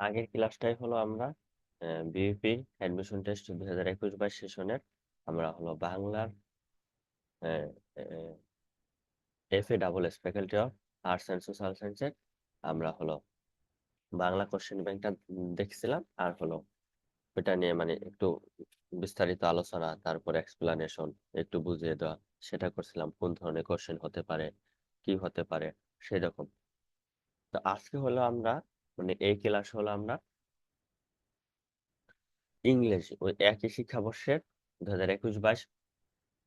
আগের ক্লাসটাই হলো আমরা বিইপি অ্যাডমিশন টেস্ট 2021-22 সেশনের আমরা হলো বাংলার FA double S faculty of arts and social সায়েন্সের আমরা হলো বাংলা কোশ্চেন ব্যাংকটা দেখছিলাম, আর হলো ওটা নিয়ে মানে একটু বিস্তারিত আলোচনা, তারপর এক্সপ্লানেশন, একটু বুঝিয়ে দেওয়া, সেটা করছিলাম। কোন ধরনের কোশ্চেন হতে পারে, কি হতে পারে, সেরকম। তো আজকে হলো আমরা মানে এই ক্লাস হলো আমরা ইংলিশ ওই একই শিক্ষাবর্ষের 2021-22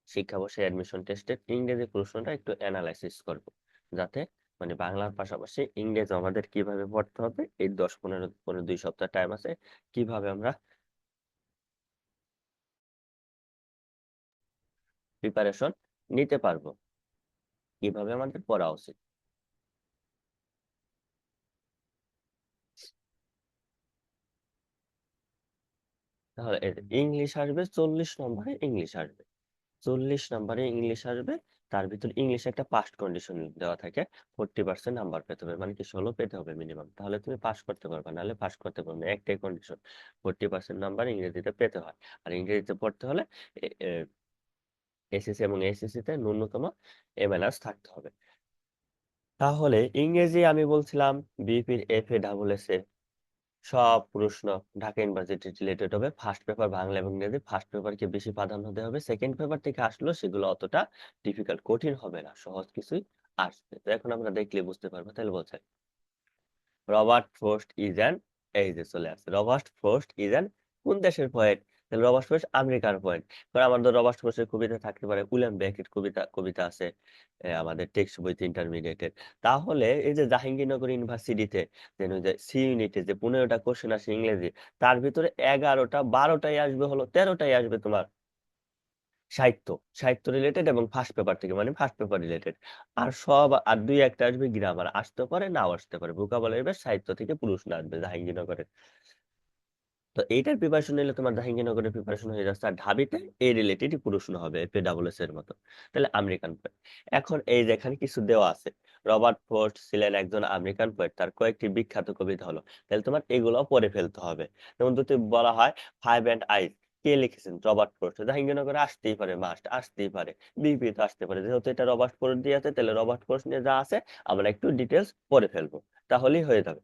শিক্ষাবর্ষের অ্যাডমিশন টেস্টের ইংরেজি প্রশ্নটা একটু অ্যানালাইসিস করব, যাতে মানে বাংলার পাশাপাশি ইংরেজি আমাদের কিভাবে পড়তে হবে এই 10-15 2 সপ্তাহ টাইম আছে, কিভাবে আমরা প্রিপারেশন নিতে পারবো, কিভাবে আমাদের পড়া উচিত। তাহলে ইংলিশ আসবে 40 নম্বরে, ইংলিশ আসবে 40 নম্বরে, ইংলিশ আসবে। তার ভিতর ইংলিশে একটা পাস্ট কন্ডিশন দেওয়া থাকে, 40% নাম্বার পেতে হবে, মানে কি 16 পেতে হবে মিনিমাম, তাহলে তুমি পাস করতে পারবে, নাহলে পাস করতে পারবে না। একটাই কন্ডিশন, 40% নাম্বার ইংরেজিতে পেতে হয়। আর ইংরেজিতে পড়তে হলে এসএসসি এবং এসএসসি তে ন্যূনতম এ মাইনাস থাকতে হবে। তাহলে ইংরেজি আমি বলছিলাম বিপির এফএ ডাবল এস এ সব প্রশ্ন ঢাকা ইউনিভার্সিটি রিলেটেড হবে। ফার্স্ট পেপার বাংলা এবং ইংরেজি, ফার্স্ট পেপারকে বেশি প্রাধান্য দেওয়া হবে। সেকেন্ড পেপার থেকে আসলেও সেগুলো অতটা ডিফিকাল্ট কঠিন হবে না, সহজ কিছুই আসবে। তো এখন আমরা দেখলে বুঝতে পারবো। তাহলে বলছে রবার্ট ফ্রস্ট ইজ অ্যান, এই যে চলে আসছে রবার্ট ফ্রস্ট ইজ অ্যান কোন দেশের পোয়েট? তাহলে রবার্ট ফ্রস্ট আমেরিকার পোয়েট। কারণ আমাদের রবার্ট ফ্রস্টের কবিতা থাকতে পারে, উইলিয়াম বেকেট কবিতা কবিতা আছে আমাদের টেক্সট বইতে ইন্টারমিডিয়েটের। তাহলে এই যে জাহাঙ্গীরনগর ইউনিভার্সিটিতে যে সি ইউনিটে যে 15টা কোশ্চেন আসে ইংরেজি, তার ভিতরে 11টা 12টাই আসবে, হলো 13টাই আসবে তোমার সাহিত্য, সাহিত্য রিলেটেড এবং ফার্স্ট পেপার থেকে, মানে ফার্স্ট পেপার রিলেটেড। আর সব আর দুই একটা আসবে গ্রামার, আসতে পারে নাও আসতে পারে, ভোকাবুলারি বা সাহিত্য থেকে প্রশ্ন আসবে জাহাঙ্গীরনগরের। তো এইটার প্রিপারেশন নিলে তোমার জাহাঙ্গীরনগরের প্রিপারেশন হয়ে যাচ্ছে। আর ঢাবিতে এই রিলেটেড প্রশ্ন হবে এপিডাব্লিউএস এর মতো। তাহলে আমেরিকান পোয়েট। এখন এই যে এখানে কিছু দেওয়া আছে, রবার্ট ফ্রস্ট ছিলেন একজন আমেরিকান পোয়েট, তার কয়েকটি বিখ্যাত কবিতা হলো, তাহলে তোমার এগুলো পড়ে ফেলতে হবে। যেমন যদি বলা হয় ফাইভ অ্যান্ড আইস, কে লিখেছেন? Robert frost. জাহাঙ্গীরনগরে আসতেই পারে, মাস্ট আসতেই পারে, বিপি তো আসতে পারে, যেহেতু এটা রবার্ট ফ্রস্ট দিয়ে আছে, তাহলে রবার্ট ফ্রস্ট নিয়ে যা আছে আমরা একটু ডিটেলস পড়ে ফেলবো, তাহলেই হয়ে যাবে।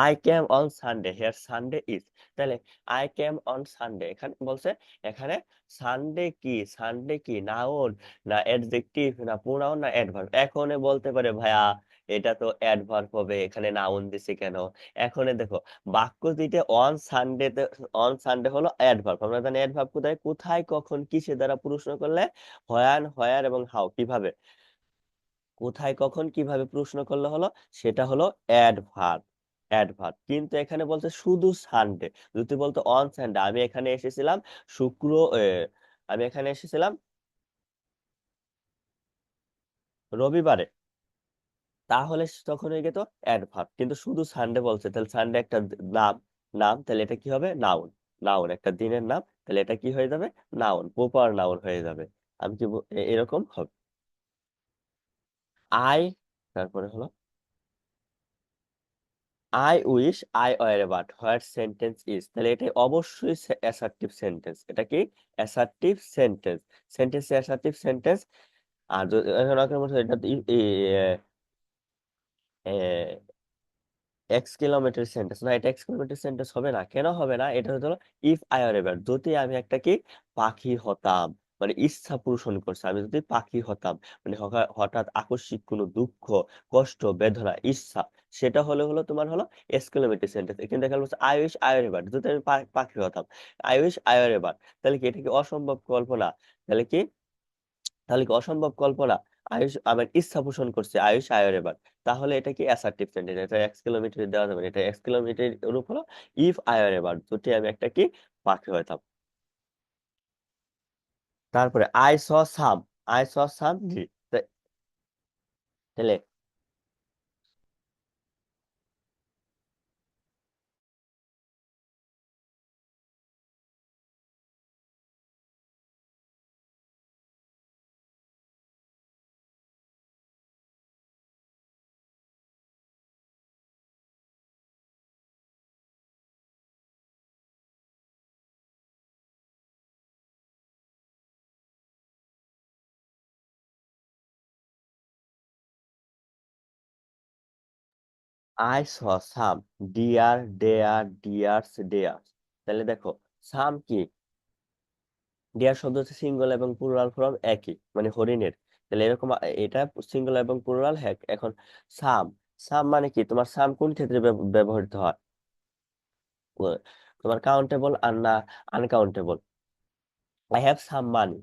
I came on Sunday, here Sunday is, তাহলে আই কেম অন সানডে, এখানে বলছে এখানে সানডে কি, সানডে কি নাউন না অ্যাডজেক্টিভ না প্রোনাউন না অ্যাডভার্ব? এখন বলতে পারে ভাইয়া এটা তো অ্যাডভার্ব হবে, এখানে নাউন দিছে কেন? এখন দেখো বাক্য দিতে অন সানডে, অন সানডে হলো অ্যাডভার্ব। আমরা জানি অ্যাডভার্ব কোথায় কোথায় কখন কিসের দ্বারা প্রশ্ন করলে, হোয়ান হোয়ার এবং হাউ, কিভাবে কোথায় কখন কিভাবে প্রশ্ন করলে হলো সেটা হলো অ্যাডভার্ব, অ্যাডভার্ব। কিন্তু এখানে বলছে শুধু সানডে। যদি বলতো অন সানডে, আমি এখানে এসেছিলাম শুক্র আমি এখানে এসেছিলাম রবিবারে, তাহলে তখন হয়ে গেত অ্যাডভার্ব। কিন্তু শুধু সানডে বলছে, তাহলে সানডে একটা নাম, নাম, তাহলে এটা কি হবে? নাউন, নাউন একটা দিনের নাম, তাহলে এটা কি হয়ে যাবে? নাউন, প্রপার নাউন হয়ে যাবে। আমি কি এরকম হবে। আই, তারপরে হলো I wish I were a bird, what sentence is, তাহলে এটা অবশ্যই অ্যাসার্টিভ সেন্টেন্স। এটা কি? Assertive sentence, sentence assertive sentence. আর এখন আপনার মধ্যে এটা এক্স কিলোমিটার সেন্টেন্স না, এটা এক্স কিলোমিটার সেন্টেন্স হবে না। কেন হবে না? এটা হলো ইফ আই আর এবার, যদি আমি একটা কি পাখি হতাম, মানে ইচ্ছা পোষণ করছে, আমি যদি পাখি হতাম, মানে হঠাৎ আকস্মিক কোনো দুঃখ, কষ্ট, বেদনা, ইচ্ছা, সেটা হলে হলো তোমার হলো এক্সক্লেমেটরি সেন্টেন্স। কিন্তু দেখা যাচ্ছে আই উইশ আই আর এবার, যদি আমি পাখি হতাম, আই উইশ আই আর এবার, তাহলে কি এটা কি অসম্ভব কল্পনা? তাহলে কি, তাহলে কি অসম্ভব কল্পনা? আয়ুষ আমার ইচ্ছা পোষণ করছে, আয়ুষ আয়ের এবার, তাহলে এটা কি অ্যাসার্টিভ সেন্টেন্স। এটা এক্স কিলোমিটার দেওয়া যাবে না, এটা এক্স কিলোমিটার রূপ হলো ইফ আয়ের এবার, যদি আমি একটা কি পাখি হইতাম। তারপরে I saw some, I saw some তাহলে I saw some, deer, dare, deers, dares. তাহলে দেখো সাম কি, ডিয়ার শব্দ হচ্ছে সিঙ্গুলার এবং প্লুরাল ফর্ম একই, মানে হরিণের। তাহলে এরকম এটা সিঙ্গুলার এবং প্লুরাল হ্যাঁ। এখন সাম, সাম মানে কি, তোমার সাম কোন ক্ষেত্রে ব্যবহৃত হয়? তোমার কাউন্টেবল আর না uncountable. I have some money,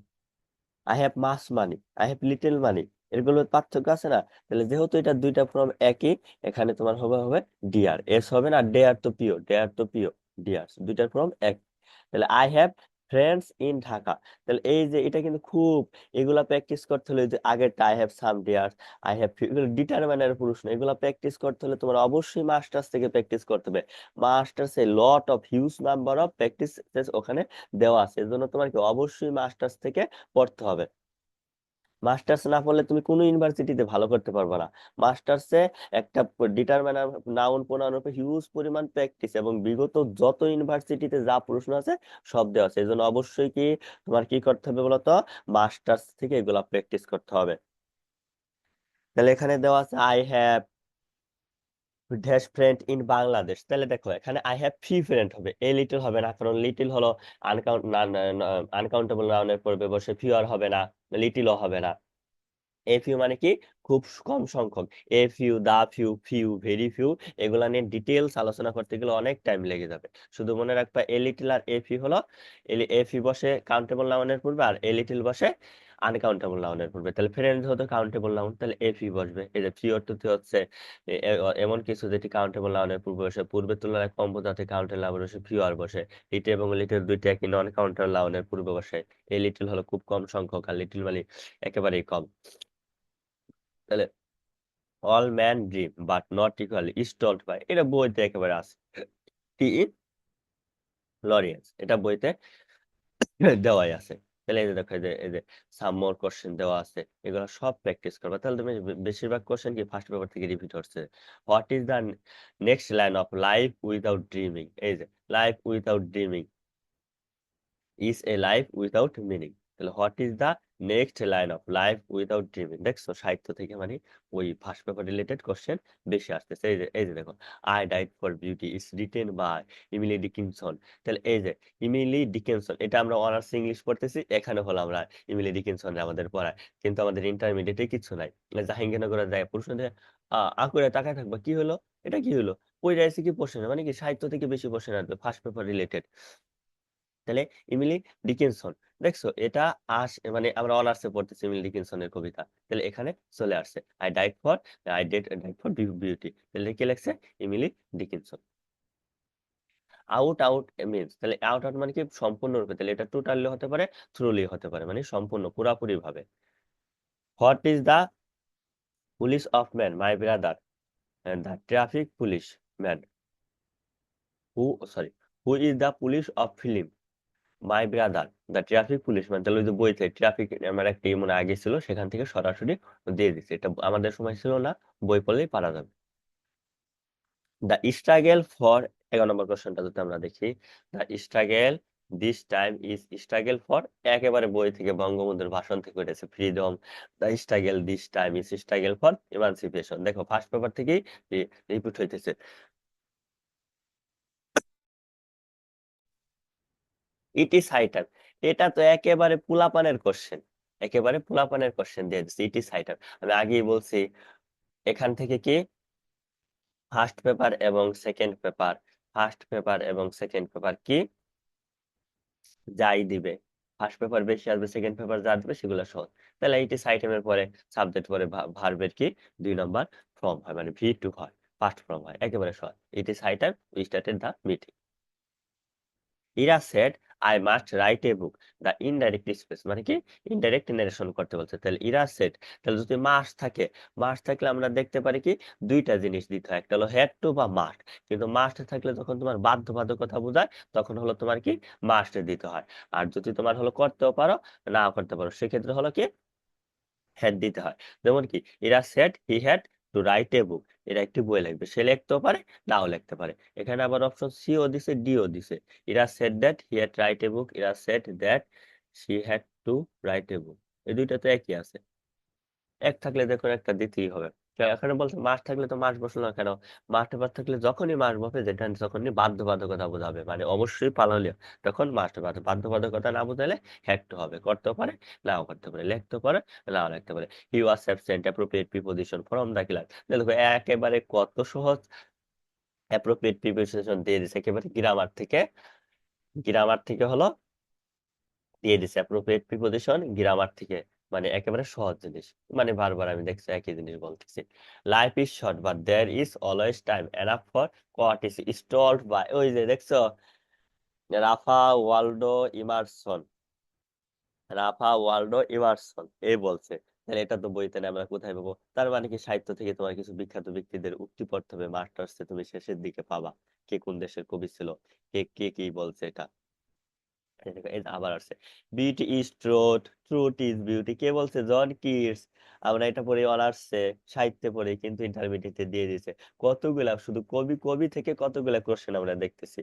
I have much money, I have little money, এগুলোর পার্থক্য আছে না? তাহলে যেহেতু এটা দুইটা ফর্ম একই, এখানে তোমার হবে হবে ডিয়ার, এস হবে না, ডেয়ার তো পিও, ডেয়ার তো পিও, ডিয়ার দুইটার ফর্ম এক। তাহলে I have friends in Dhaka. তাহলে এই যে এটা কিন্তু খুব, এগুলা প্র্যাকটিস করতে হলে যে আগেরটা I have some deer, I have, এগুলো ডিটারমিনার পুরুষ না, এগুলা প্র্যাকটিস করতে হলে তোমার অবশ্যই মাস্টার্স থেকে প্র্যাকটিস করতে হবে। Masters A lot of huge number of practice ওখানে দেওয়া আছে, এজন্য তোমার কি অবশ্যই মাস্টার্স থেকে পড়তে হবে। মাস্টার্স না পড়লে তুমি কোনো ইউনিভার্সিটিতে ভালো করতে পারবে না। মাস্টার্সে একটা ডিটারমিনার, নাউন প্রোনাউন উপর হিউজ পরিমাণ প্র্যাকটিস, এবং বিগত যত ইউনিভার্সিটিতে যা প্রশ্ন আছে সব দেওয়া আছে, এই জন্য অবশ্যই কি তোমার কি করতে হবে বলতো, মাস্টার্স থেকে এগুলা প্র্যাকটিস করতে হবে। তাহলে এখানে দেওয়া আছে I have dash friend in Bangladesh. তাহলে দেখো এখানে আই হ্যাভ ফি ফ্রেন্ড হবে, এ লিটল হবে না, কারণ লিটল হলো আনকাউন্টেবল নাউনের পড়বে বসে, ফিউ আর হবে না, লিটিলও হবে না। এ ফিউ মানে কি, খুব কম সংখ্যক। A few, the few, few, very few, এগুলা নিয়ে ডিটেলস আলোচনা করতে গেলে অনেক টাইম লেগে যাবে। শুধু মনে রাখবা a little R a few হলো, এ ফিউ বসে কাউন্টেবল নাউনের পূর্বে, আর এ লিটল বসে আনকাউন্টেবল নাউনের পূর্বে। তাহলে ফ্রেন্ড হতো কাউন্টেবল নাউন, তাহলে এ ফিউ বসবে। এই যে ফিউ অর্থ হচ্ছে এমন কিছু যেটি কাউন্টেবল নাউনের পূর্বে বসে, পূর্বের তুলনায় কম বোঝাতে কাউন্টেবল নাউন বসে ফিউ আর বসে। লিটল এবং লিটল দুইটা একই নন কাউন্টেবল নাউনের পূর্বে বসে। এ লিটল হলো খুব কম সংখ্যক, আর লিটল মানে একেবারেই কম। তাহলে all man dream but not equally is told by, এটা বইতে একেবারে আছে। টি লরিয়েন্স, এটা বইতে দেওয়াই আছে। তাহলে এই যে দেখো, এই যে সাম মোর কোশ্চেন দেওয়া আছে, এগুলো সব প্র্যাকটিস করবে, তাহলে তুমি বেশিরভাগ কোশ্চেন কি ফার্স্ট পেপার থেকে রিপিট হচ্ছে। What is the next line of life without dreaming? এই যে life without dreaming is a life without meaning. তাহলে what is the next line of life without dreaming? দেখছো সাহিত্য থেকে মানে ওই ফার্স্ট পেপার রিলেটেড কোশ্চেন বেশি আসতেছে। এই যে দেখো, I died for beauty is written by Emily Dickinson. তাহলে এই যে ইমিলি ডিকিনসন, এটা আমরা অনার্স ইংলিশ পড়তেছি, এখানে হলো আমরা ইমিলি ডিকিনসন আমাদের পড়ায়, কিন্তু আমাদের ইন্টারমিডিয়েটে কিছু নাই। জাহাঙ্গীরনগরে যায় প্রশ্ন দিয়ে আকুরে তাকায় থাকবা, কি হলো, এটা কি হলো, ওই রাইসে কি প্রশ্ন, মানে কি সাহিত্য থেকে বেশি প্রশ্ন আসবে ফার্স্ট পেপার রিলেটেড। তাহলে ইমিলি ডিকিনসন, দেখছো এটা মানে আমরা অনার্সে পড়তেছি ইমিলি ডিকিনসনের কবিতা, তাহলে এখানে চলে আসছে আই ডাইড ফর বিউটি, তাহলে কি লেখছে, Emily Dickinson. Out out means, তাহলে আউট আউট মানে কি সম্পূর্ণরূপে, তাহলে এটা টোটালি হতে পারে, থ্রুলি হতে পারে, মানে সম্পূর্ণ পুরাপুরি ভাবে। What is the police of man my brother, the traffic police man, who sorry, who is the police of film my brother the traffic policeman. তাহলে ওই যে বইতে ট্রাফিক আমার একটা মনে আগে ছিল, সেখান থেকে সরাসরি দিয়ে দিচ্ছে, এটা আমাদের সময় ছিল না, বই পড়লেই পারা যাবে। দ্য স্ট্রাগেল ফর, 11 নম্বর কোশ্চেনটা যদি আমরা দেখি, the struggle this time is struggle for, একেবারে বই থেকে বঙ্গবন্ধুর ভাষণ থেকে উঠেছে, freedom. The struggle this time is struggle for emancipation. দেখো ফার্স্ট পেপার থেকেই রিপিট হইতেছে। ইট ইজ হাই টাইম, এটা তো একেবারে পুলাপানের কোশ্চেন, একেবারে পুলাপানের কোশ্চেন দিয়ে দিচ্ছে, ইট ইজ হাই টাইম। আমি আগেই বলছি, এখান থেকে কি ফার্স্ট পেপার এবং সেকেন্ড পেপার, ফার্স্ট পেপার এবং সেকেন্ড পেপার কি যাই দিবে, ফার্স্ট পেপার বেশি আসবে, সেকেন্ড পেপার যা দিবে সেগুলো সহজ। তাহলে ইট ইজ আইটেমের পরে সাবজেক্ট পরে ভার্বের কি 2 নম্বর ফর্ম হয়, মানে ভি টু হয়, ফার্স্ট ফর্ম হয়, একেবারে সহজ। It is high time we started the meeting. Ira said I must write a book, the indirect speech মানে কি ইনডাইরেক্ট নারেশন করতে বলছে। তাহলে ইরা সেড, তাহলে যদি মাস্ট থাকে, মাস্ট থাকলে আমরা দেখতে পারি কি দুইটা জিনিস দিতে হয়, একটা হলো হ্যাড টু বা মাস্ট। কিন্তু মাস্ট থাকলে যখন তোমার বাধ্যবাধকতা বোঝায়, তখন হলো তোমার কি মাস্ট দিতে হয়। আর যদি তোমার হলো করতেও পারো নাও করতে পারো, সেক্ষেত্রে হলো কি হ্যাড দিতে হয়। যেমন কি Ira said he had to write a book, এরা একটি বই লিখবে, সে লিখতেও পারে নাও লিখতে পারে। এখানে আবার অপশন সি ও দিছে, ডি ও দিছে। Ira said that he had write a book, Ira said that she had to write a book, এই দুইটা তো একই আছে, এক থাকলে দেখো একটা দিতেই হবে। এখানে বলছে মাস থাকলে তো মাস বসলো না কেন? মাস পেপার থাকলে যখনই মাস বসে যেটা যখনই বাধ্যবাধকতা বোঝাবে, মানে অবশ্যই পালনীয়, তখন মাস পেপার। বাধ্যবাধকতা না বোঝালে হ্যাড টু হবে, করতে পারে নাও করতে পারে, লিখতে পারে নাও লিখতে পারে। He was absent, appropriate preposition from the class. দেখো একেবারে কত সহজ, অ্যাপ্রোপ্রিয়েট প্রিপোজিশন দিয়ে দিছে একেবারে গ্রামার থেকে। গ্রামার থেকে হলো দিয়ে দিছে অ্যাপ্রোপ্রিয়েট প্রিপোজিশন গ্রামার থেকে, মানে একেবারে সহজ জিনিস। মানে বারবার আমি দেখছি একই জিনিস বলতেছি। Life is short but there is always time enough for what is stalled by, ওই যে দেখছো Ralph Waldo Emerson. Ralph Waldo Emerson এই বলছে। তাহলে এটা তো বইতে নেই, আমরা কোথায় পাবো? তার মানে কি সাহিত্য থেকে তোমার কিছু বিখ্যাত ব্যক্তিদের উক্তি পড়তে হবে, মাস্টার্সে তুমি শেষের দিকে পাবা কে কোন দেশের কবি ছিল, কে কে কি বলছে এটা। এই দেখো, এই যে আবার আসছে, beauty is truth, truth is beauty, কে বলছে? John Keats. আমরা এটা পড়ে অনার্সে সাহিত্যে পড়ে, কিন্তু ইন্টারমিডিয়েটে দিয়ে দিয়েছে। কতগুলা শুধু কবি কবি থেকে কতগুলা কোশ্চেন আমরা দেখতেছি।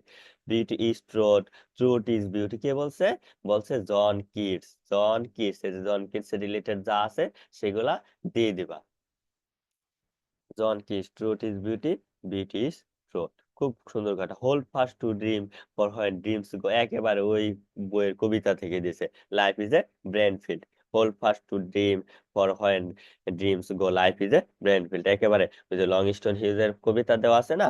Beauty is truth, truth is beauty, কে বলছে? বলছে জন কিটস। জন কিটস, এই যে জন কিটস রিলেটেড যা আছে সেগুলা দিয়ে দিবা। John Keats, truth is beauty, beauty is truth. খুব সুন্দর কথা। Hold fast to dream for when dreams go, একেবারে ওই বইয়ের কবিতা থেকে দিয়েছে। Life is a barren field, hold fast to dream for when dreams go, life is a barren field, একেবারে ওই যে লং স্টোন হিউজের কবিতা দেওয়া আছে না,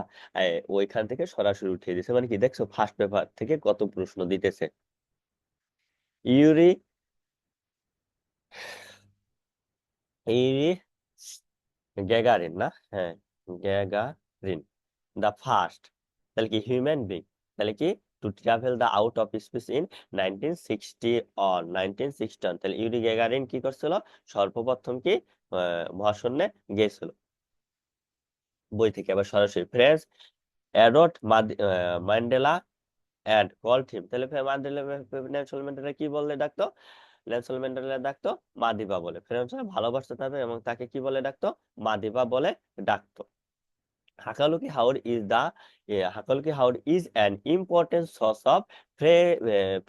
ওইখান থেকে সরাসরি উঠিয়ে দিয়েছে। মানে কি দেখছো ফার্স্ট পেপার থেকে কত প্রশ্ন দিতেছে। ইউরি ইউরি গ্যাগারিন না, হ্যাঁ গ্যাগারিন, দ্য ফার্স্ট, তাহলে কি হিউম্যান বিং, তাহলে কি to travel the out of speech in 1960 on 1961, তাহলে ইউরি গ্যাগারিন কি করছিল? সর্বপ্রথম কি মহাশূন্যে গেছিল। বই থেকে আবার সরাসরি। ফ্রেঞ্চ অ্যাডট ম্যান্ডেলা অ্যান্ড কল্ড হিম, তাহলে ম্যান্ডেলা নেলসন ম্যান্ডেলা কি বলে ডাকতো? নেলসন ম্যান্ডেলা ডাকতো মাদিবা বলে। ফ্রেঞ্চ ভালোবাসতে হবে এবং তাকে কি বলে ডাকতো? মাদিবা বলে ডাকতো। Hakaluki Haud is the Hakaluki Haud is an important source of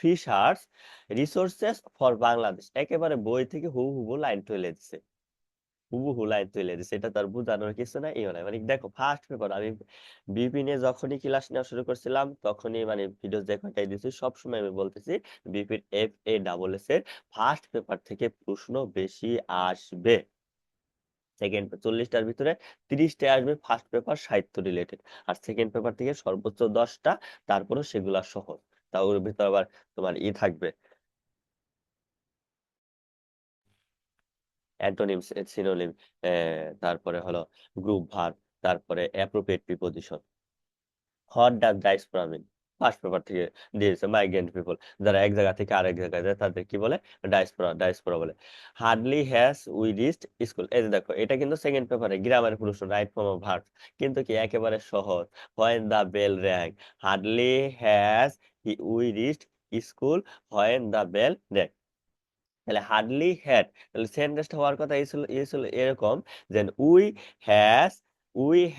fishers resources for Bangladesh, একেবারে বই থেকে হুবহু লাইন তুলে দিছে। হুবহু লাইন তুলে দিছে, এটা তার বোঝানোর কিছু নাই ইও নাই। মানে দেখো ফার্স্ট পেপার আমি বিপিনে যখনই ক্লাস নেওয়া শুরু করছিলাম তখনই মানে ভিডিও যে কয়টাই দিয়েছি সবসময় আমি বলতেছি বিপির FA এর ফার্স্ট পেপার থেকে প্রশ্ন বেশি আসবে। সেকেন্ড 40টার ভিতরে 30টা আসবে ফার্স্ট পেপার সাহিত্য রিলেটেড, আর সেকেন্ড পেপার থেকে সর্বোচ্চ 10টা, তারপরে সেগুলা সহজ। তাও ওর ভিতর আবার তোমার থাকবে অ্যান্টোনিম, সিনোনিম, তারপরে হলো গ্রুপ ভার্ব, তারপরে appropriate preposition. What does diaspora mean, first paper থেকে দিয়েছে। মাইগ্রেন্ট পিপল, যারা এক জায়গা থেকে আরেক জায়গায় যায় তাদের কি বলে? ডায়াসপোরা, ডায়াসপোরা বলে। Hardly has we reached school, এই যে দেখো এটা কিন্তু সেকেন্ড পেপারে গ্রামার প্রশ্ন, রাইট ফর্ম অফ ভার্ব, কিন্তু কি একেবারে সহজ। When the bell rang, hardly has we reached school when the bell rang, তাহলে হার্ডলি হ্যাড, তাহলে সেন্টেন্সটা হওয়ার কথা এই ছিল এরকম যে we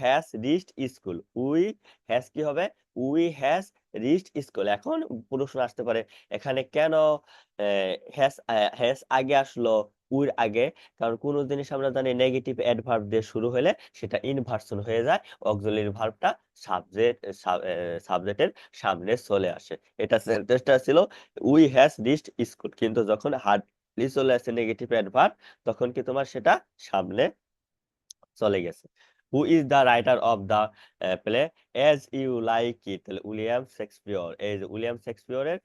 has reached school, we has কি হবে? We has reached school. এখন প্রশ্ন আসতে পারে এখানে কেন হ্যাজ হ্যাজ আগে আসলো উইর আগে? কারণ কোন জিনিস আমরা জানি নেগেটিভ অ্যাডভার্ব দিয়ে শুরু হলে সেটা ইনভার্সন হয়ে যায়, অক্সিলারি ভার্বটা সাবজেক্টের সামনে চলে আসে। এটা সেন্টেন্সটা ছিল উই হ্যাজ রিচড স্কুল, কিন্তু যখন চলে আসছে নেগেটিভ অ্যাডভার্ব তখন কি তোমার সেটা সামনে চলে গেছে। Who is the writer of the play as you like it, তাহলে উইলিয়াম শেক্সপিয়র। এই যে উইলিয়াম শেক্সপিয়রের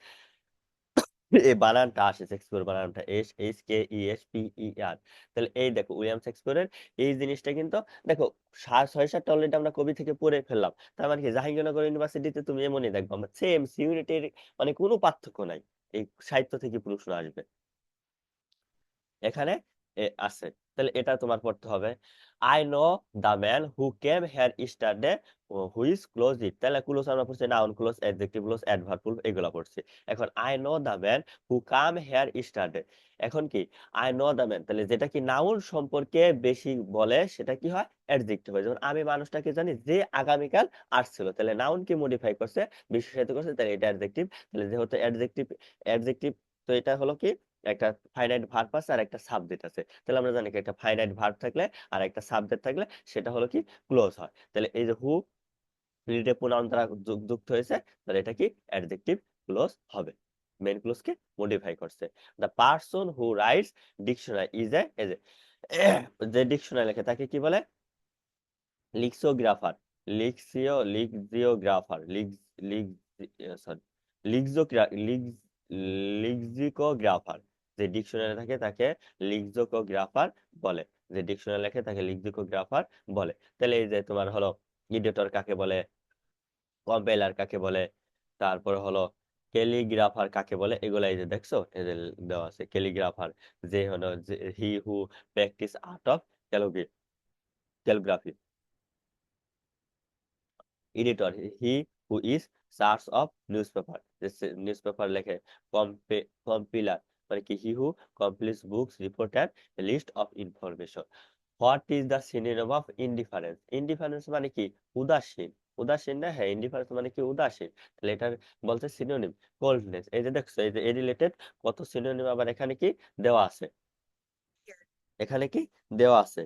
এই বানানটা আসে, শেক্সপিয়র বানানটা SHKESPER। তাহলে এই দেখো উইলিয়াম শেক্সপিয়রের এই জিনিসটা কিন্তু দেখো 6-7টা অলরেডি আমরা কবি থেকে পড়ে ফেললাম। তার মানে কি জাহাঙ্গীরনগর ইউনিভার্সিটিতে তুমি এমনই দেখবা সেম সিউনিটির, মানে কোনো পার্থক্য নাই, এই সাহিত্য থেকে প্রশ্ন আসবে এখানে আছে। তাহলে এটা তোমার পড়তে হবে। I know the man who came here yesterday which is clause it, তাহলে ক্লোজ আমরা পড়ছি noun clause, adjective clause, adverb clause, এগুলা পড়ছি। এখন I know the man who come here yesterday, এখন কি আই নো দ্য ম্যান, তাহলে যেটা কি নাউন সম্পর্কে বেশি বলে সেটা কি হয়? অ্যাডজেক্টিভ হয়। যেমন আমি মানুষটাকে জানি যে আগামীকাল আসছিল, তাহলে নাউন কি মডিফাই করছে, বিশেষায়িত করছে, তাহলে এটা অ্যাডজেক্টিভ। তাহলে যেহেতু অ্যাডজেক্টিভ, তো এটা হলো কি একটা ফাইনাইট ভার্ব আছে আর একটা সাবজেক্ট আছে। তাহলে আমরা জানি কি একটা ফাইনাইট ভার্ব থাকলে আর একটা সাবজেক্ট থাকলে সেটা হলো কি ক্লোজ হয়। তাহলে এই যে হু রিলেটিভ প্রোনাউন দ্বারা যুক্ত হয়েছে, তাহলে এটা কি অ্যাডজেক্টিভ ক্লোজ হবে। মেইন ক্লোজ কে মডিফাই করছে। The person who writes dictionary is a, এই যে ডিকশনারি লেখে তাকে কি বলে? লিক্সোগ্রাফার। লিক্সিওগ্রাফার সরি লিক্সিকোগ্রাফার। যে ডিকশনারি থাকে তাকে লিক্সিকোগ্রাফার বলে। যে ডিকশনারি লেখে তাকে লিক্সিকোগ্রাফার বলে। তাহলে এই যে তোমার হলো ইডিটর কাকে বলে, কম্পাইলার কাকে বলে, তারপর হলো ক্যালিগ্রাফার কাকে বলে, এগুলা এই যে দেখছো এই যে দেওয়া আছে। ক্যালিগ্রাফার যে হলো he who practice art of calligraphy. Editor he who is search of newspaper, news paper লেখে। কম্পিলার মানে কি he who completes books report and list of information. What is the synonym of indifference? Indifference মানে কি? উদাসীন। উদাসীন না? হ্যাঁ, indifference মানে কি? উদাসীন। তাহলে এটার বলছে সিনোনিম কোল্ডনেস। এই যে দেখছো এই যে এ রিলেটেড কত সিনোনিম আবার এখানে কি দেওয়া আছে, এখানে কি দেওয়া আছে।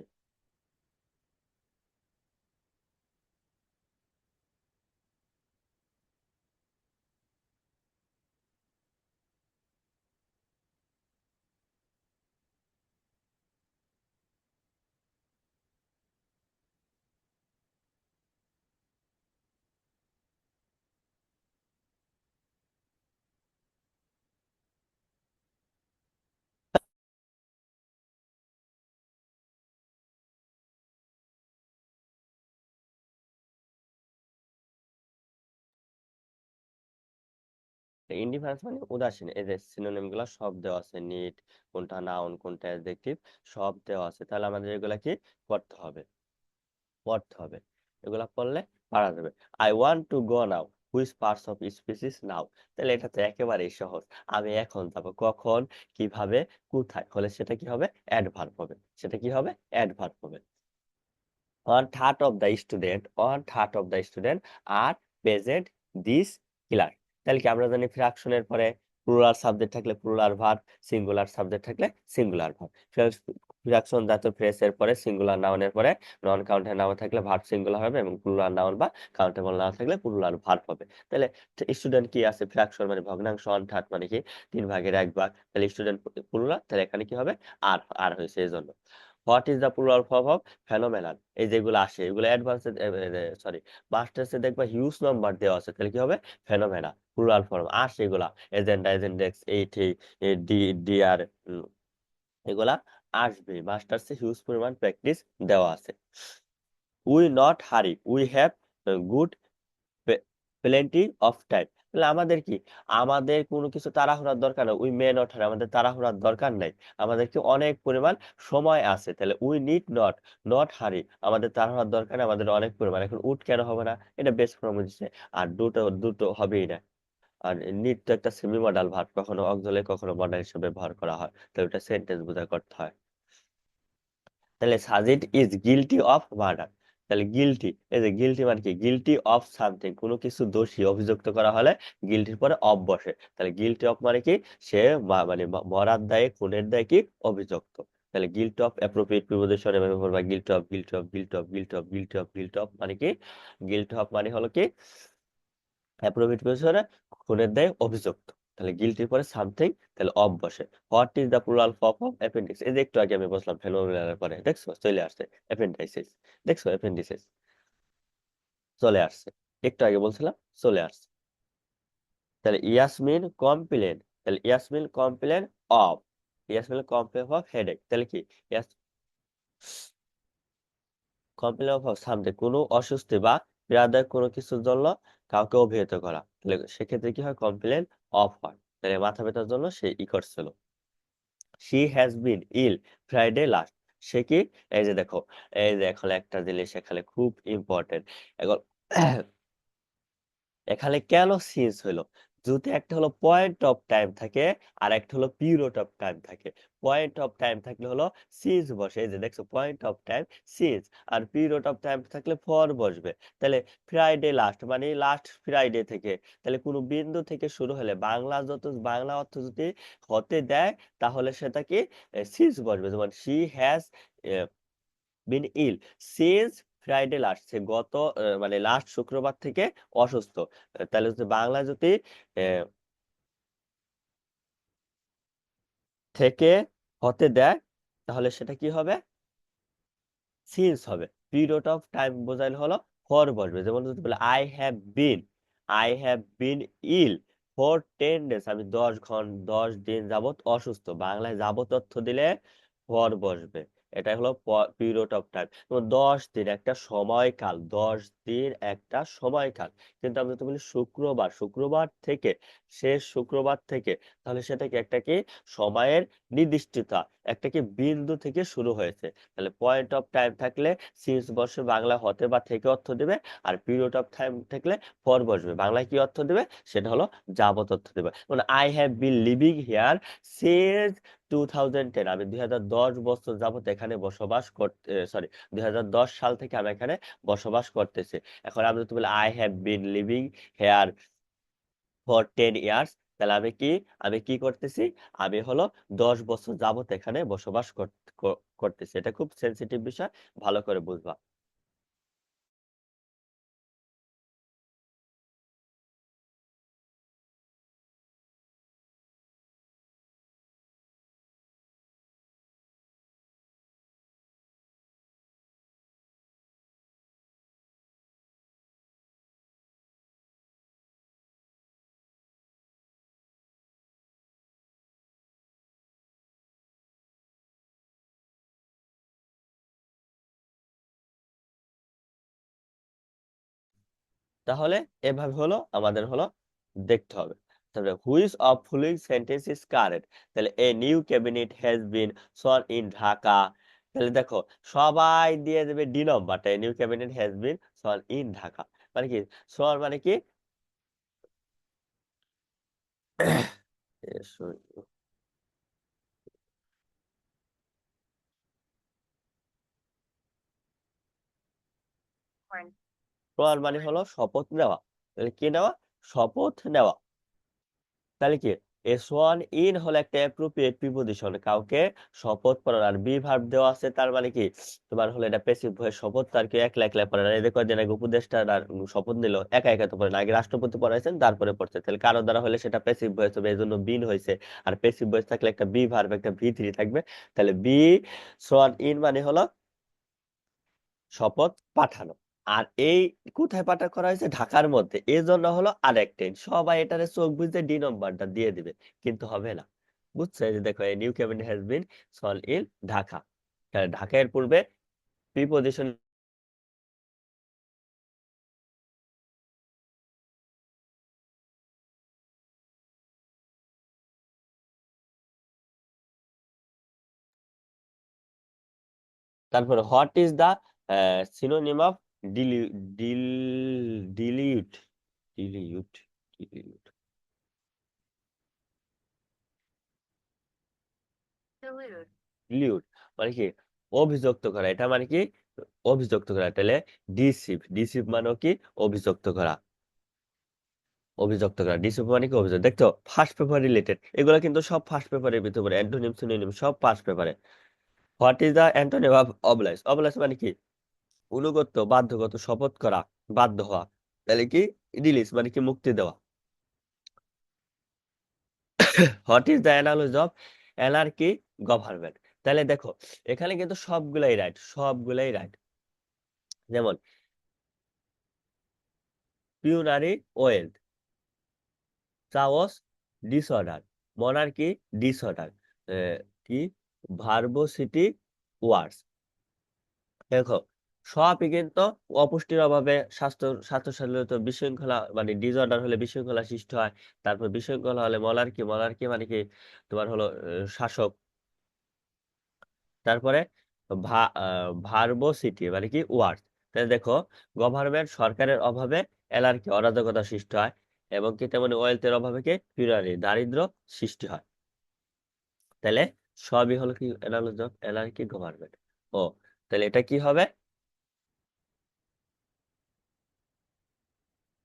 ইনডিফারেন্স মানে উদাসীন। এই যে সিনোনিম গুলা সব দেওয়া আছে, নিট কোনটা নাউন কোনটা অ্যাডজেক্টিভ সব দেওয়া আছে। তাহলে আমাদের এগুলা কি করতে হবে, পড়তে হবে। এগুলা পড়লে পারা যাবে। I want to go now, which parts of species now. তাহলে এটা তো একেবারেই সহজ। আমি এখন যাব, কখন, কিভাবে, কোথায় হলে সেটা কি হবে? অ্যাডভার্ব হবে। সেটা কি হবে? অ্যাডভার্ব হবে। One third of the student are present this class. তাহলে কি আমরা জানি ফ্র্যাকশনের পরে প্লুরাল সাবজেক্ট থাকলে প্লুরাল ভার্ব, সিঙ্গুলার সাবজেক্ট থাকলে সিঙ্গুলার ভার্ব। ফ্র্যাকশন জাতীয় ফ্রেজের পরে সিঙ্গুলার নাউনের পরে নন কাউন্টেবল নাউন থাকলে ভার্ব সিঙ্গুলার হবে এবং প্লুরাল নাউন বা কাউন্টেবল নাউন থাকলে প্লুরাল ভার্ব হবে। তাহলে স্টুডেন্ট কি আছে? ফ্র্যাকশন মানে ভগ্নাংশ, ওয়ান থার্ড মানে কি 3/1 তাহলে স্টুডেন্ট প্লুরাল, তাহলে এখানে কি হবে? আর আর হয়েছে এই জন্য। What is the plural form of phenomenon? এই যেগুলো আসে এগুলো অ্যাডভান্স সরি মাস্টার্সে দেখবা হিউজ নাম্বার দেওয়া আছে, তাহলে কি হবে? Phenomena plural form. আর সেগুলা এজেন্ডা, এজেন্ডেক্স, এইটি, ডি, ডিআর, এগুলা আসবে। মাস্টার্সে হিউজ পরিমাণ প্র্যাকটিস দেওয়া আছে। We not hurry, we have good plenty of time. তাহলে আমাদের কি, আমাদের কোনো কিছু তাড়াহুড়ার দরকার নেই। উই মে নট হারি, আমাদের তাড়াহুড়ার দরকার নাই। আমাদের কি অনেক পরিমাণ সময় আছে। তাহলে উই নিড নট, নট হারি, আমাদের তাড়াহুড়ার দরকার নেই, আমাদের অনেক পরিমাণ। এখন উড কেন হবে না? এটা বেস ফর্ম দিচ্ছে। আর দুটো দুটো হবেই না। আর নিড তো একটা সেমি মডাল ভার্ব, কখনো অক্সিলারি কখনো মডাল হিসেবে ব্যবহার করা হয়। তাহলে ওটা সেন্টেন্স বোঝা করতে হয়। তাহলে Sajid is guilty of murder. তাহলে গিলটি, এই যে গিলটি মানে কি? গিলটি অফ সামথিং, কোনো কিছু দোষী অভিযুক্ত করা হলে গিলটির পরে অফ বসে। তাহলে গিলটি অফ মানে কি? সে মানে মরার দায়ে, খুনের দায়ে কি অভিযুক্ত। তাহলে গিল্ট অফ অ্যাপ্রোপ্রিয়েট প্রিপোজিশন এভাবে বলবা, guilt of, guilt of, guilt of, guilt of, guilt of, guilt of মানে কি? গিল্ট অফ মানে হলো কি অ্যাপ্রোপ্রিয়েট প্রিপোজিশনে খুনের দায়ে অভিযুক্ত। তাহলে গিল্টির পরে সামথিং, তাহলে অফ বসে। What is the plural form of appendix? এই যে একটু আগে আমি বললাম ফেনোমেনালের পরে দেখছো চলে আসছে অ্যাপেন্ডাইসিস। দেখছো অ্যাপেন্ডিসিস চলে আসছে, একটু আগে বলছিলাম চলে আসছে। তাহলে ইয়াসমিন কমপ্লেন, তাহলে Yasmin complain of, Yasmin complain of headache. তাহলে কি ইয়াস কমপ্লেন অফ সামথিং, কোনো অস্বস্তি বা পীড়াদায়ক কোনো কিছুর জন্য কাউকে অভিহিত করা। তাহলে সেক্ষেত্রে কি হয়? কমপ্লেন অফ হয়। তাহলে মাথা ব্যথার জন্য সে ই করছিল। She has been ill Friday last. সে কি, এই যে দেখো, এই যে এখন একটা জিনিস এখানে খুব ইম্পর্টেন্ট। এখন এখানে কেন সিজ হইলো? দুটো, একটা হলো পয়েন্ট অফ টাইম থাকে আর একটা হলো পিরিয়ড অফ টাইম থাকে। পয়েন্ট অফ টাইম থাকলে হলো সিজ বসে, এই যে দেখছো পয়েন্ট অফ টাইম সিজ, আর পিরিয়ড অফ টাইম থাকলে ফর বসবে। তাহলে ফ্রাইডে লাস্ট মানে লাস্ট ফ্রাইডে থেকে, তাহলে কোনো বিন্দু থেকে শুরু হলে বাংলা অর্থ যদি হতে দেয় তাহলে সেটা কি সিজ বসবে। যেমন she has been ill since Friday last, সে গত মানে লাস্ট শুক্রবার থেকে অসুস্থ। তাহলে হচ্ছে বাংলা যদি আহ, থেকে হতে দেয় তাহলে সেটা কি হবে, সিন্স হবে। পিরিয়ড অফ টাইম বোঝাইলে হলো ফর বসবে। যেমন যদি বলে I have been ill for 10 days, আমি 10 দিন যাবত অসুস্থ, বাংলায় যাবত অর্থ দিলে ফর বসবে। এটা হলো পিরিয়ড অফ টাইম। 10 দিন একটা সময়কাল, 10 দিন একটা সময়কাল। কিন্তু আমি যদি বলি শুক্রবার থেকে, শেষ শুক্রবার থেকে, তাহলে সেটা কি একটা কি সময়ের নির্দিষ্টতা, একটা কি বিন্দু থেকে শুরু হয়েছে। তাহলে পয়েন্ট অফ টাইম থাকলে সিন্স বসবে, বাংলা হতে বা থেকে অর্থ দেবে। আর পিরিয়ড অফ টাইম থাকলে ফর বসবে, বাংলায় কি অর্থ দেবে, সেটা হলো যাবত অর্থ দেবে। মানে I have been living here since 2010, আমি 2010 বছর যাবত এখানে বসবাস করতে, সরি 2010 সাল থেকে আমি এখানে বসবাস করতেছি। এখন আমি যদি বলি I have been living here for 10 years, তাহলে আমি কি করতেছি, আমি হলো 10 বছর যাবত এখানে বসবাস করতেছি। এটা খুব সেন্সিটিভ বিষয়, ভালো করে বুঝবা। তাহলে এভাবে হলো আমাদের হলো দেখতে হবে। তাহলে which of following sentence is correct, তাহলে a new cabinet has been sworn in Dhaka. তাহলে দেখো সবাই দিয়ে দেবে ডি নাম্বারটা, a new cabinet has been sworn in Dhaka. মানে কি সোয়ার মানে কি সোয়ার মানে হলো শপথ নেওয়া। তাহলে কি নেওয়া, শপথ নেওয়া। তাহলে কি এস ওয়ান ইন হলো একটা অ্যাপ্রোপ্রিয়েট প্রিপোজিশন, কাউকে শপথ পড়ানো। আর বি ভার্ব দেওয়া আছে, তার মানে কি তোমার হলো এটা প্যাসিভ ভয়েস, শপথ তার কি একলা একলা পড়ে না। এদের কয়েকদিন আগে উপদেষ্টা শপথ নিল, একা একা তো পড়ে না, আগে রাষ্ট্রপতি পড়াইছেন তারপরে পড়ছে। তাহলে কারো দ্বারা হলে সেটা প্যাসিভ ভয়েস হবে, এই জন্য বিন হয়েছে। আর প্যাসিভ ভয়েস থাকলে একটা বি ভার্ব একটা ভি থ্রি থাকবে। তাহলে বি সোয়ান ইন মানে হলো শপথ পাঠানো। আর এই কোথায় পাঠা করা হয়েছে, ঢাকার মধ্যে, এই জন্য হলো আরেকটা সবাই এটারে চোখ বুঝে ডি নম্বরটা দিয়ে দিবে, কিন্তু হবে না। বুঝছো, এই যে দেখো এই new cabinet has been sworn in Dhaka. তাহলে ঢাকার পূর্বে প্রিপোজিশন, তারপরে what is the synonym of ডিলি ডিল ডিলিউট ডিলিউট ডিলিউট ডিলিউট মানে কি অভিযুক্ত করা, এটা মানে কি অভিযুক্ত করা। তাহলে ডিসিভ মানেও কি অভিযুক্ত করা, অভিযুক্ত করা। ডিসিভ মানে কি অভিযোগ। দেখছো ফার্স্ট পেপার রিলেটেড, এগুলো কিন্তু সব ফার্স্ট পেপারের ভিতরে পড়ে, অ্যান্টোনিম সিনোনিম সব ফার্স্ট পেপারে। What is the antonym of oblige, oblige মানে কি অনুগত্য বাধ্যগত শপথ করা, বাধ্য হওয়া। তাহলে কি রিলিজ মানে কি মুক্তি দেওয়া। What is the analogy of anarchy government, তাহলে দেখো এখানে কিন্তু সবগুলাই রাইট, সবগুলাই রাইট। যেমন পিউনারি ওয়েলথ, চাওস ডিসঅর্ডার, মনার্কি ডিসঅর্ডার, কি ভার্বোসিটি ওয়ার্ডস। দেখো সবই কিন্তু অপুষ্টির অভাবে স্বাস্থ্যশালীত বিশৃঙ্খলা মানে ডিসঅর্ডার হলে বিশৃঙ্খলা সৃষ্টি হয়। তারপর বিশৃঙ্খলা হলে মলার্কি মানে কি তোমার হলো শাসক। তারপরে ভার্বোসিটি মানে কি ওয়ার্ডস। তাহলে দেখো গভর্নমেন্ট সরকারের অভাবে অ্যানার্কি অরাজকতা সৃষ্টি হয়। এবং কি তেমনি ওয়েলথের অভাবে কি পিউরারি দারিদ্র সৃষ্টি হয়। তাহলে সবই হলো কি অ্যানালজি অফ অ্যানার্কি গভর্নমেন্ট। ও, তাহলে এটা কি হবে?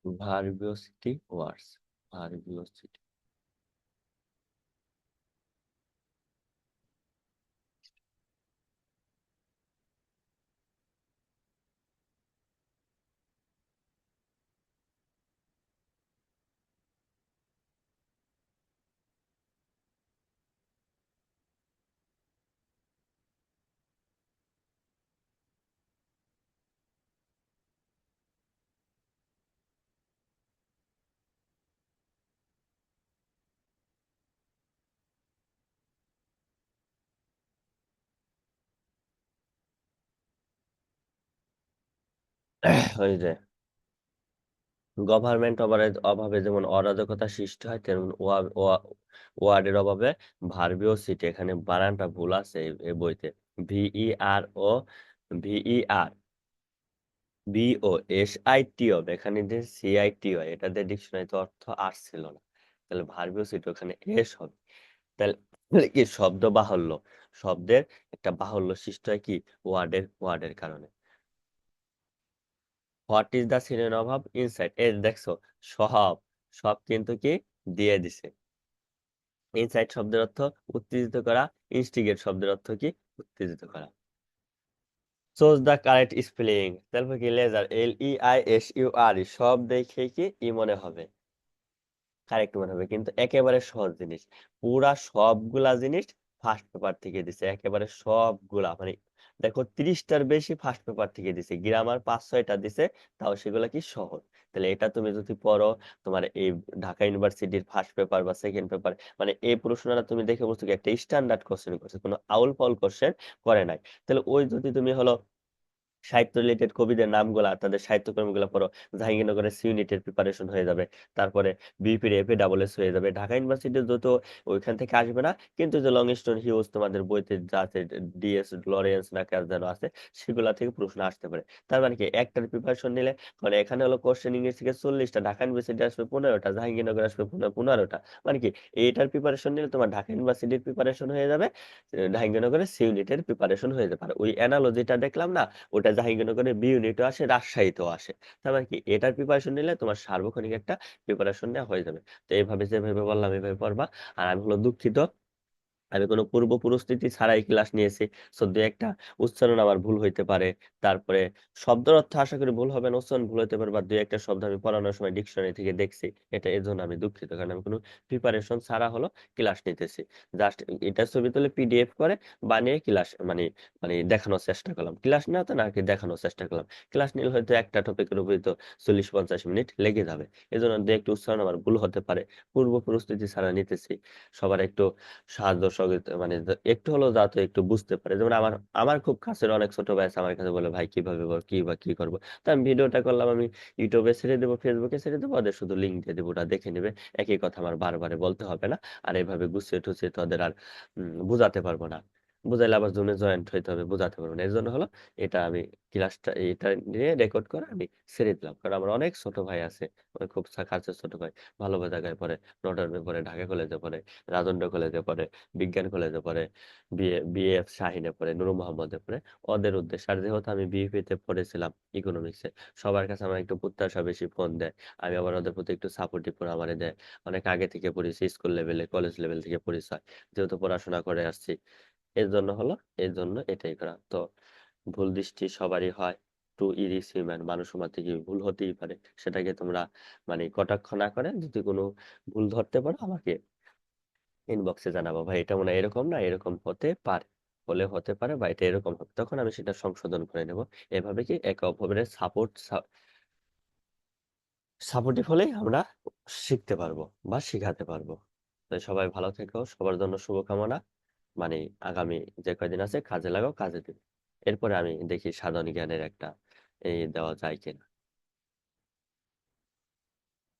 ভার্বিওসিটি ওয়ার্ডস, ভার্বিওসিটি। ওই যে গভর্নমেন্ট অভাবে যেমন অরাজকতা সৃষ্টি হয়, তেমন ওয়ার্ডের অভাবে ভার্বিওসিটি, এখানে বানানটা ভুল আছে এই বইতে। VERO, VER BO SITO, এখানে যে CITO, এটাতে ডিকশনারিতে অর্থ আসছিল না। তাহলে ভার্বিওসিটি ওখানে এস হবে। তাহলে কি শব্দ বাহুল্য, শব্দের একটা বাহুল্য সৃষ্টি হয় কি ওয়ার্ডের কারণে। What is the synonym of insight? এই দেখছো, সব সব কিন্তু কি দিয়ে দিছে। ইনসাইট শব্দের অর্থ উত্তেজিত করা, ইনস্টিগেট শব্দের অর্থ কি উত্তেজিত করা। চোজ দ্য কারেক্ট স্পেলিং, তারপর কি লেজার, LEISUR, সব দেখে কি ই মনে হবে, কারেক্ট মনে হবে, কিন্তু একেবারে সহজ জিনিস। পুরা সবগুলা জিনিস ফার্স্ট পেপার থেকে দিছে, একেবারে সবগুলা, মানে দেখো 30টার বেশি ফার্স্ট পেপার থেকে দিছে, গ্রামার 5-6টা দিছে, তাও সেগুলা কি সহজ। তাহলে এটা তুমি যদি পড়ো, তোমার এই ঢাকা ইউনিভার্সিটির ফার্স্ট পেপার বা সেকেন্ড পেপার, মানে এই প্রশ্নটা তুমি দেখে বুঝছো কি একটা স্ট্যান্ডার্ড কোশ্চেন করছে, কোনো আউল ফাউল কোশ্চেন করে নাই। তাহলে ওই যদি তুমি হলো সাহিত্য রিলেটেড কবিদের নামগুলা, তাদের সাহিত্যকর্মগুলো পড়ো, জাহাঙ্গীরনগরের সি ইউনিটের প্রিপারেশন হয়ে যাবে, তারপরে বিপির FA হয়ে যাবে, ঢাকা ইউনিভার্সিটির যত ওইখান থেকে আসবে না, কিন্তু যে লং স্টোন হিউজ তোমাদের বইতে যা আছে, DS লরেন্স না কার যেন আছে, সেগুলা থেকে প্রশ্ন আসতে পারে। তার মানে কি একটার প্রিপারেশন নিলে, মানে এখানে হলো কোশ্চেন ইংলিশ থেকে 40টা, ঢাকা ইউনিভার্সিটি আসবে 15টা, জাহাঙ্গীরনগর আসবে 15টা, মানে কি এইটার প্রিপারেশন নিলে তোমার ঢাকা ইউনিভার্সিটির প্রিপারেশন হয়ে যাবে, জাহাঙ্গীরনগরের সি ইউনিটের প্রিপারেশন হয়ে যাবে। আর ওই অ্যানালজিটা দেখলাম না, ওটা জাহাঙ্গীরনগরের বি ইউনিটও আসে, রাজশাহীতেও আসে। তার মানে কি এটার প্রিপারেশন নিলে তোমার সার্বক্ষণিক একটা প্রিপারেশন নেওয়া হয়ে যাবে। তো এইভাবে যেভাবে বললাম এইভাবে পড়বা। আর আমি হলো দুঃখিত, আমি কোনো পূর্ব প্রস্তুতি ছাড়াই ক্লাস নিয়েছি, সো দু একটা উচ্চারণ আমার ভুল হইতে পারে, তারপরে শব্দের অর্থ আশা করি ভুল হবে না, উচ্চারণ ভুল হইতে পারে, বা দুই একটা শব্দ আমি পড়ানোর সময় ডিকশনারি থেকে দেখছি, এটা এর জন্য আমি দুঃখিত, কারণ আমি কোনো প্রিপারেশন ছাড়া হলো ক্লাস নিতেছি। জাস্ট এটা ছবি তুলে PDF করে বানিয়ে ক্লাস মানে মানে দেখানোর চেষ্টা করলাম, ক্লাস নেওয়াতে না আর কি দেখানোর চেষ্টা করলাম। ক্লাস নিলে হয়তো একটা টপিকের উপরে তো 40-50 মিনিট লেগে যাবে, এজন্য দু একটু উচ্চারণ আমার ভুল হতে পারে, পূর্ব প্রস্তুতি ছাড়া নিতেছি। সবার একটু সাহায্য সহযোগিতা, মানে একটু হলেও যাতে একটু বুঝতে পারে। যেমন আমার আমার খুব কাছের অনেক ছোট ভাই আছে, আমার কাছে বলে ভাই কিভাবে কি বা কি করবো, তো আমি ভিডিওটা করলাম, আমি ইউটিউবে ছেড়ে দেবো, ফেসবুকে ছেড়ে দেবো, ওদের শুধু লিঙ্ক দিয়ে দেবো, ওটা দেখে নেবে। একই কথা আমার বারবারে বলতে হবে না, আর এভাবে গুছিয়ে টুছিয়ে তো ওদের আর বুঝাতে পারবো না, বুঝাইলে আবার জুমে জয়েন্ট হইতে হবে, বুঝাতে পারবো না। এর জন্য হলো এটা আমি ক্লাসটা এটা নিয়ে রেকর্ড করে আমি ছেড়ে দিলাম, কারণ আমার অনেক ছোট ভাই আছে, আমার খুব কাছের ছোট ভাই, ভালো জায়গায় পড়ে, নটরডেমে পড়ে, ঢাকা কলেজে পড়ে, রাজন্ড কলেজে পড়ে, বিজ্ঞান কলেজে পড়ে, BF শাহিনে পড়ে, নূর মোহাম্মদে পড়ে, ওদের উদ্দেশ্যে। আর যেহেতু আমি BFA তে পড়েছিলাম ইকোনমিক্সে, সবার কাছে আমার একটু প্রত্যাশা বেশি, ফোন দেয়, আমি আবার ওদের প্রতি একটু সাপোর্টিভ করে আমারে দেয়। অনেক আগে থেকে পড়েছি, স্কুল লেভেলে কলেজ লেভেল থেকে পরিচয়, যেহেতু পড়াশোনা করে আসছি, এর জন্য হলো, এর জন্য এটাই করা। তো ভুল দৃষ্টি সবারই হয়, টু ইজ হিউম্যান, মানুষ মাত্র কি ভুল হতেই পারে, সেটাকে তোমরা মানে কটাক্ষ না করে যদি কোনো ভুল ধরতে পারো আমাকে ইনবক্সে জানাবো, ভাই এটা মনে হয় এরকম না, এরকম হতে পারে, হলে হতে পারে, বা এটা এরকম হবে, তখন আমি সেটা সংশোধন করে নেব। এভাবে কি একে অপরের সাপোর্টিভ হলেই আমরা শিখতে পারবো বা শিখাতে পারবো। তাই সবাই ভালো থেকো, সবার জন্য শুভকামনা। মানে আগামী যে কয়দিন আছে কাজে লাগাও, কাজে দিও। এরপরে আমি দেখি সাধারণ জ্ঞানের একটা এই দেওয়া যায় কিনা।